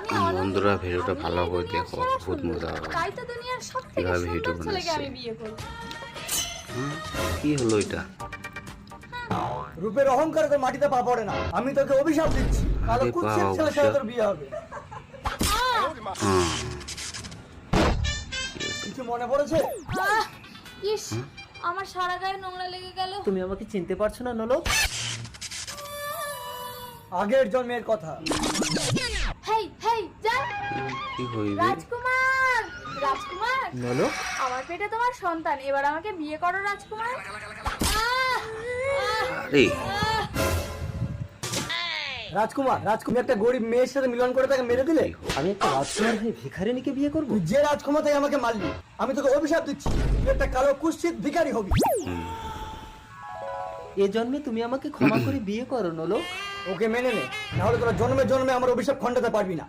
আমি অনন্য বন্ধুরা ভিডিওটা আমি ভালো এই করে দুনিয়ার দেখো, সেরা বহুত সুন্দরী। মজা হবে। তাই তো দুনিয়ার সবথেকে কিভাবে ভিডিও সুন্দর ছেলেকে বানাচ্ছে। আমি বিয়ে করব। কি হলো এটা? রূপের অহংকারে তোর মাটিতে পা পড়ে না। আমি তোকে অভিশাপ দিচ্ছি, কালো আরে কুৎসিত বাবা, ছেলের সাথে অভিশাপ। তোর বিয়ে হবে। হুম, কিছু মনে পড়েছে? আহ, ইস আমার সারা গায়ে নোংরা লেগে গেল। তুমি আমাকে চিনতে পারছো না নলো? আগের জন্মের কথা। হেই হেই যা কি হইবে? রাজকুমার রাজকুমার নলো, আমার পেটে তোমার সন্তান, এবার আমাকে বিয়ে করো রাজকুমার। আরে রাজকুমার, রাজকুমার একটা গরিব মেয়ের সাথে মিলন করে তাকে মেরে দিলে। আমি একটা রাজকুমার হয়ে ভিখারিনীকে বিয়ে করব? তুই যে রাজকুমার তাই আমাকে মারলি। আমি তোকে অভিশাপ দিচ্ছি, তুই একটা কালো কুৎসিত ভিখারি হবি। এ জন্মে তুমি আমাকে ক্ষমা করে বিয়ে করো নলো। ওকে মেনে নে, নাহলে তোরা জন্মে জন্মে আমার অভিশাপ খণ্ডাতে পারবি না।